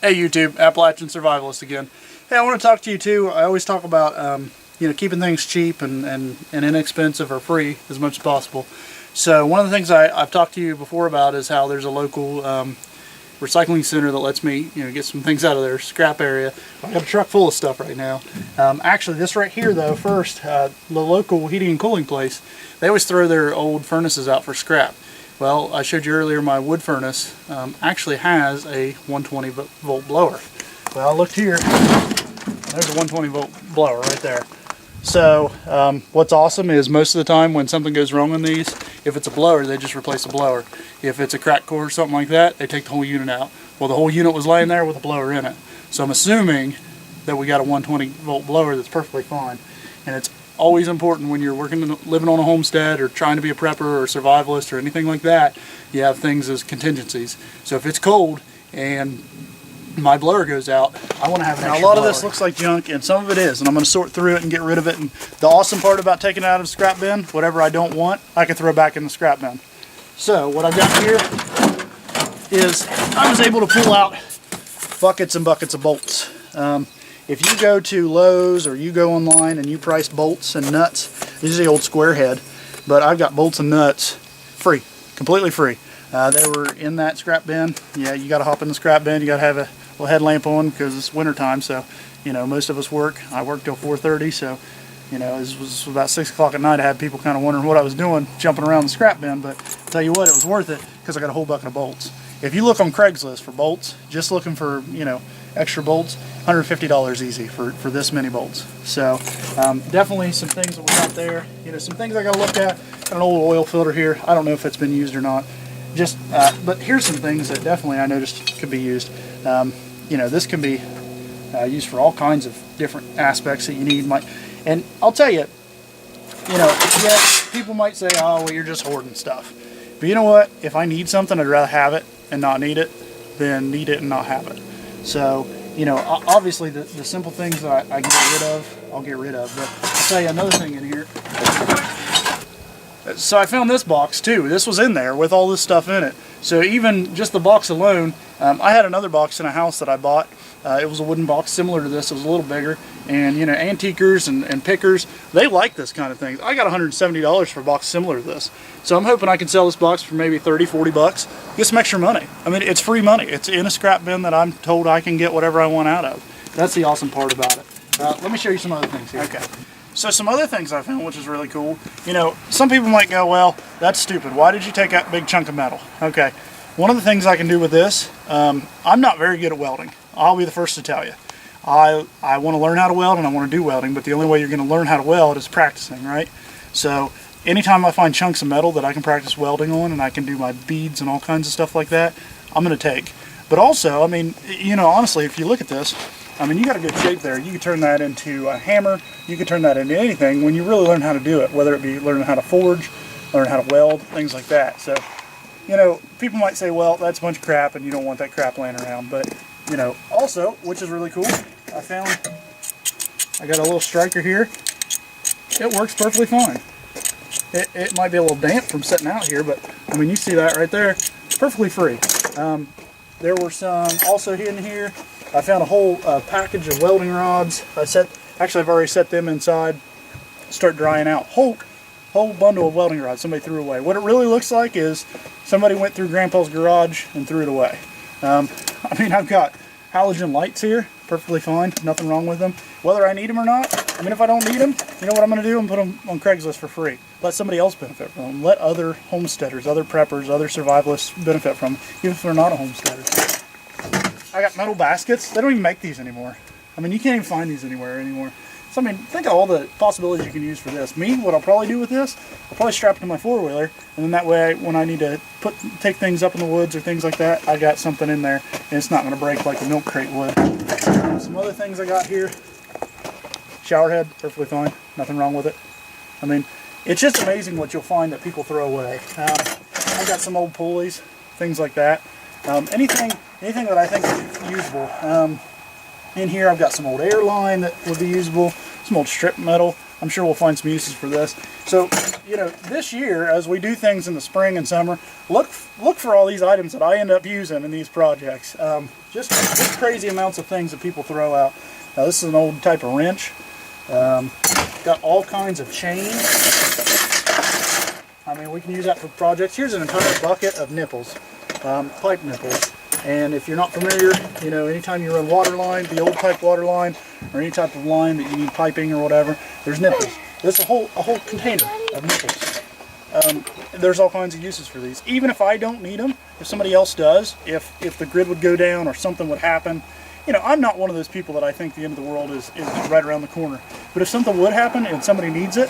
Hey YouTube, Appalachian Survivalist again. Hey, I want to talk to you too. I always talk about keeping things cheap and inexpensive or free as much as possible. So one of the things I've talked to you before about is how there's a local recycling center that lets me get some things out of their scrap area. I've got a truck full of stuff right now. Actually, this right here though, first, the local heating and cooling place, they always throw their old furnaces out for scrap. Well, I showed you earlier my wood furnace actually has a 120 volt blower. Well, I looked here, there's a 120 volt blower right there. So what's awesome is most of the time when something goes wrong on these, if it's a blower, they just replace the blower. If it's a cracked core or something like that, they take the whole unit out. Well, the whole unit was laying there with a blower in it. So I'm assuming that we got a 120 volt blower that's perfectly fine. And it's always important when you're living on a homestead or trying to be a prepper or a survivalist or anything like that, you have things as contingencies. So if it's cold and my blower goes out, I want to have an extra blower. A lot of this looks like junk, and some of it is, and I'm going to sort through it and get rid of it. And the awesome part about taking it out of the scrap bin, whatever I don't want, I can throw back in the scrap bin. So what I've got here is I was able to pull out buckets and buckets of bolts. If you go to Lowe's or you go online and you price bolts and nuts, this is the old square head, but I've got bolts and nuts free, completely free. They were in that scrap bin. Yeah, you got to hop in the scrap bin. You got to have a little headlamp on because it's winter time. So, most of us work. I work till 4:30. So, it was about 6 o'clock at night. I had people kind of wondering what I was doing, jumping around the scrap bin. But I'll tell you what, it was worth it because I got a whole bucket of bolts. If you look on Craigslist for bolts, just looking for extra bolts, $150 easy for this many bolts. So definitely some things that we got there. Some things I got to look at. Got an old oil filter here. I don't know if it's been used or not. But here's some things that definitely I noticed could be used. This can be used for all kinds of different aspects that you need. And I'll tell you, yeah, people might say, oh, well, you're just hoarding stuff. But you know what? If I need something, I'd rather have it and not need it than need it and not have it. So, obviously the simple things that I get rid of, I'll get rid of. But I'll tell you another thing in here. So I found this box too. This was in there with all this stuff in it. So even just the box alone, I had another box in a house that I bought. It was a wooden box similar to this. It was a little bigger. And antiquers and pickers, they like this kind of thing. I got $170 for a box similar to this. So I'm hoping I can sell this box for maybe 30, 40 bucks. Get some extra money. I mean, it's free money. It's in a scrap bin that I'm told I can get whatever I want out of. That's the awesome part about it. Let me show you some other things here. Okay. So some other things I found, which is really cool. Some people might go, well, that's stupid. Why did you take that big chunk of metal? Okay. One of the things I can do with this, I'm not very good at welding. I'll be the first to tell you. I want to learn how to weld and I want to do welding, but the only way you're going to learn how to weld is practicing, right? So anytime I find chunks of metal that I can practice welding on and I can do my beads and all kinds of stuff like that, I'm going to take. But also, I mean, honestly, if you look at this, I mean, you got a good shape there. You could turn that into a hammer. You could turn that into anything when you really learn how to do it, whether it be learning how to forge, learn how to weld, things like that. So, people might say, well, that's a bunch of crap and you don't want that crap laying around. But, also, which is really cool, I got a little striker here. It works perfectly fine. It might be a little damp from sitting out here, but, I mean, you see that right there. It's perfectly free. There were some also in here. I found a whole package of welding rods. Actually, I've already set them inside. Start drying out. Whole bundle of welding rods somebody threw away. What it really looks like is somebody went through Grandpa's garage and threw it away. I mean, I've got halogen lights here, perfectly fine, nothing wrong with them. Whether I need them or not, I mean, if I don't need them, you know what I'm going to do? I'm going to put them on Craigslist for free. Let somebody else benefit from them. Let other homesteaders, other preppers, other survivalists benefit from them, even if they're not a homesteader. I got metal baskets. They don't even make these anymore. I mean, you can't even find these anywhere anymore. So, I mean, think of all the possibilities you can use for this. Me, what I'll probably do with this, I'll probably strap it to my four-wheeler, and then that way, when I need to take things up in the woods or things like that, I got something in there, and it's not going to break like a milk crate would. Some other things I got here. Shower head, perfectly fine. Nothing wrong with it. I mean, it's just amazing what you'll find that people throw away. I got some old pulleys, things like that. Anything that I think is usable. In here I've got some old air line that would be usable, some old strip metal. I'm sure we'll find some uses for this. So, you know, this year, as we do things in the spring and summer, look for all these items that I end up using in these projects. Just crazy amounts of things that people throw out. Now, this is an old type of wrench. Got all kinds of chains. I mean, we can use that for projects. Here's an entire bucket of nipples, pipe nipples. And if you're not familiar, you know, anytime you run water line, the old type water line, or any type of line that you need piping or whatever, there's nipples. There's a whole container of nipples. There's all kinds of uses for these. Even if I don't need them, if somebody else does, if the grid would go down or something would happen, you know, I'm not one of those people that I think the end of the world is right around the corner. But if something would happen and somebody needs it,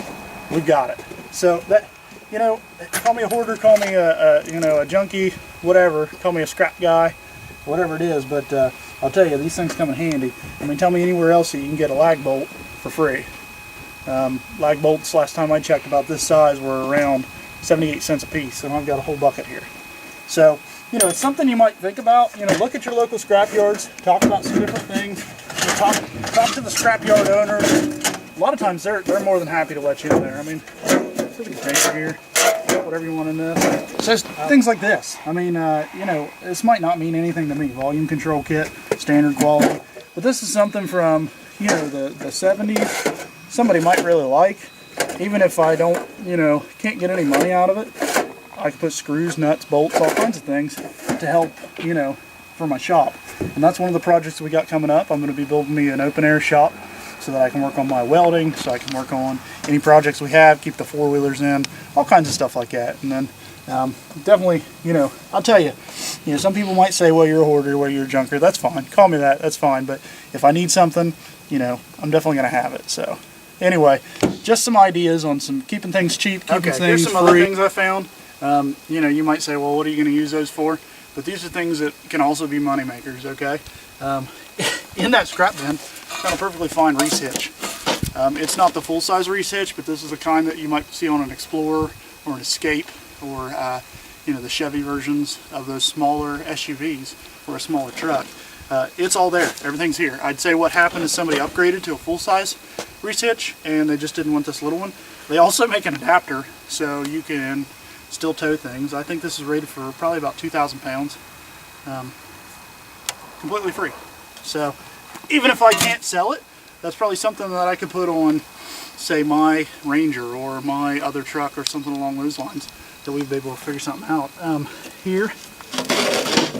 we've got it. So that, you know, call me a hoarder, call me you know, a junkie, whatever, call me a scrap guy, whatever it is, but I'll tell you, these things come in handy. I mean, tell me anywhere else that you can get a lag bolt for free. Lag bolts, last time I checked, about this size were around 78 cents a piece, and I've got a whole bucket here. So, you know, it's something you might think about. You know, look at your local scrap yards, talk about some different things. You know, talk to the scrap yard owners. A lot of times they're more than happy to let you in there. I mean, there's a container here. Whatever you want in this. So just things like this. I mean, you know, this might not mean anything to me. Volume control kit, standard quality. But this is something from, you know, the 70s. Somebody might really like. Even if I don't, you know, can't get any money out of it, I can put screws, nuts, bolts, all kinds of things to help, you know, for my shop. And that's one of the projects we got coming up. I'm going to be building me an open air shop so that I can work on my welding, so I can work on any projects we have, keep the four-wheelers in, all kinds of stuff like that. And then definitely, you know, I'll tell you, some people might say, well, you're a hoarder, well, you're a junker. That's fine. Call me that. That's fine. But if I need something, you know, I'm definitely going to have it. So anyway, just some ideas on some keeping things cheap, keeping things free. Here's some other things I found. You know, you might say, well, what are you going to use those for? But these are things that can also be money makers, okay? In that scrap bin, I found a perfectly fine reese hitch. It's not the full-size reese hitch, but this is the kind that you might see on an Explorer or an Escape or, you know, the Chevy versions of those smaller SUVs or a smaller truck. It's all there. Everything's here. I'd say what happened is somebody upgraded to a full-size reese hitch, and they just didn't want this little one. They also make an adapter, so you can still tow things. I think this is rated for probably about 2,000 pounds. Completely free. So even if I can't sell it, that's probably something that I could put on, say, my Ranger or my other truck or something along those lines, that we'd be able to figure something out. Here,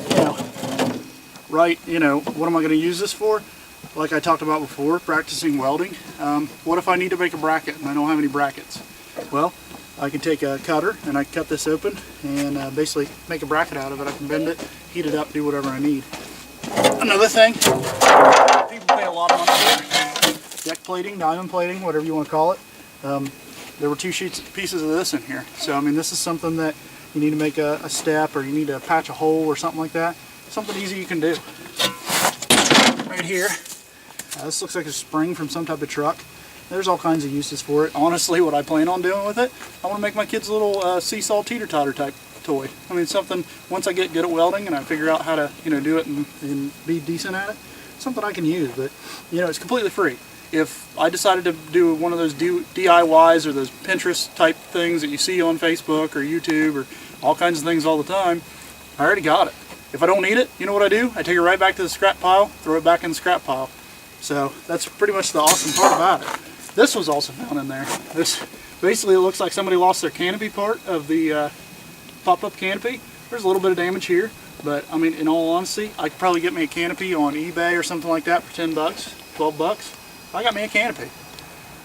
you know, right, you know, what am I going to use this for? Like I talked about before, practicing welding. What if I need to make a bracket and I don't have any brackets? Well, I can take a cutter and I can cut this open and basically make a bracket out of it. I can bend it, heat it up, do whatever I need. Another thing, people pay a lot of money for deck plating, diamond plating, whatever you want to call it. There were two pieces of this in here. So I mean, this is something that you need to make a step, or you need to patch a hole or something like that. Something easy you can do. Right here, this looks like a spring from some type of truck. There's all kinds of uses for it. Honestly, what I plan on doing with it, I want to make my kids a little seesaw teeter-totter type toy. I mean, something, once I get good at welding and I figure out how to, you know, do it and be decent at it, something I can use. But, you know, it's completely free. If I decided to do one of those DIYs or those Pinterest type things that you see on Facebook or YouTube or all kinds of things all the time, I already got it. If I don't need it, you know what I do? I take it right back to the scrap pile, throw it back in the scrap pile. So that's pretty much the awesome part about it. This was also found in there. This basically, it looks like somebody lost their canopy part of the pop-up canopy. There's a little bit of damage here, but I mean, in all honesty, I could probably get me a canopy on eBay or something like that for 10 bucks, 12 bucks. I got me a canopy.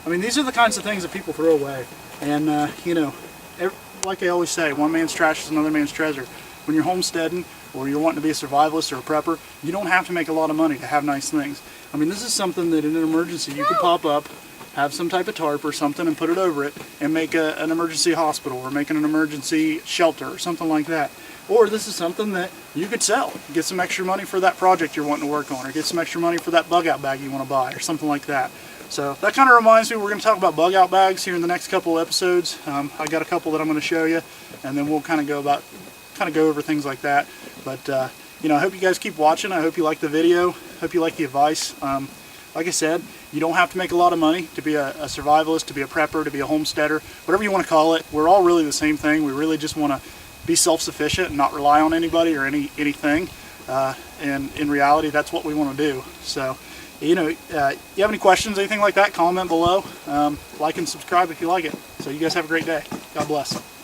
I mean, these are the kinds of things that people throw away. And, you know, like they always say, one man's trash is another man's treasure. When you're homesteading or you're wanting to be a survivalist or a prepper, you don't have to make a lot of money to have nice things. I mean, this is something that in an emergency you could pop up, have some type of tarp or something and put it over it and make an emergency hospital or make an emergency shelter or something like that. Or this is something that you could sell, get some extra money for that project you're wanting to work on, or get some extra money for that bug out bag you want to buy or something like that. So that kind of reminds me, we're going to talk about bug out bags here in the next couple of episodes. I got a couple that I'm going to show you, and then we'll kind of go over things like that. But you know, I hope you guys keep watching. I hope you like the video. Hope you like the advice. Like I said, you don't have to make a lot of money to be a survivalist, to be a prepper, to be a homesteader, whatever you want to call it. We're all really the same thing. We really just want to be self-sufficient and not rely on anybody or anything. And in reality, that's what we want to do. So, you have any questions, anything like that, comment below. Like and subscribe if you like it. So you guys have a great day. God bless.